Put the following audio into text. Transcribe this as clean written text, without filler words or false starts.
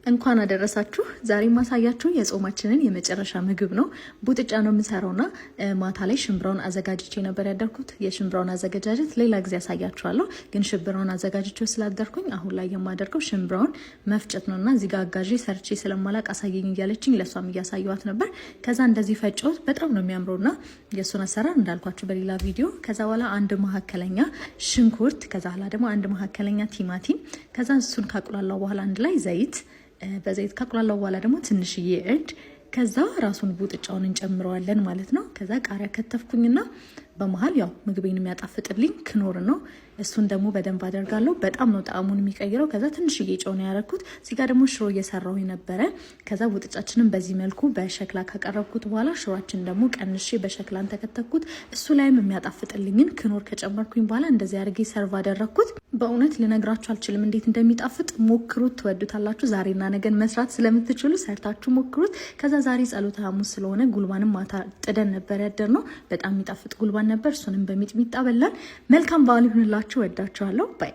እንኳን አደረሳችሁ። ዛሬ ማሳያችሁ የጾማችንን የመጨረሻ ምግብ ነው። ቡጥጫ ነው የምሰራውና ማታ ላይ ሽምብራውን አዘጋጅቼ ነበር ያደርኩት። የሽምብራውን አዘጋጃጀት ሌላ ጊዜ ያሳያችኋለሁ፣ ግን ሽምብራውን አዘጋጅቼው ስላደርኩኝ አሁን ላይ የማደርገው ሽምብራውን መፍጨት ነውና እዚህ ጋር አጋዤ ሰርቼ ስለማላቅ አሳየኝ እያለችኝ ለሷም እያሳየዋት ነበር። ከዛ እንደዚህ ፈጨሁት። በጣም ነው የሚያምረውና የሱን አሰራር እንዳልኳችሁ በሌላ ቪዲዮ። ከዛ በኋላ አንድ መካከለኛ ሽንኩርት፣ ከዛ በኋላ ደግሞ አንድ መካከለኛ ቲማቲም፣ ከዛ እሱን ካቁላላው በኋላ አንድ ላይ ዘይት፣ በዘይት ካቁላላው በኋላ ደግሞ ትንሽዬ እርድ፣ ከዛ ራሱን ቡጥጫውን እንጨምረዋለን ማለት ነው። ከዛ ቃሪያ ከተፍኩኝና በመሃል ያው ምግቤን የሚያጣፍጥልኝ ክኖር ነው። እሱን ደግሞ በደንብ አደርጋለሁ። በጣም ነው ጣዕሙን የሚቀይረው። ከዛ ትንሽዬ ጨው ነው ያደረኩት። እዚህ ጋር ደግሞ ሽሮ እየሰራሁ ነበረ። ከዛ ቡጥጫችንን በዚህ መልኩ በሸክላ ካቀረብኩት በኋላ ሽሮአችን ደግሞ ቀንሼ በሸክላን ተከተኩት። እሱ ላይም የሚያጣፍጥልኝን ክኖር ከጨመርኩኝ በኋላ እንደዚህ አድርጌ ሰርቭ አደረኩት። በእውነት ልነግራችሁ አልችልም እንዴት እንደሚጣፍጥ። ሞክሩት፣ ትወዱታላችሁ። ዛሬና ነገን መስራት ስለምትችሉ ሰርታችሁ ሞክሩት። ከዛ ዛሬ ጸሎተ ሐሙስ ስለሆነ ጉልባንም ማታ ጥደን ነበር ያደርነው። በጣም የሚጣፍጥ ጉልባን ነበር። እሱንም በሚጥሚጣ በላን። መልካም በዓል ይሁንላችሁ። ወዳችኋለሁ። ባይ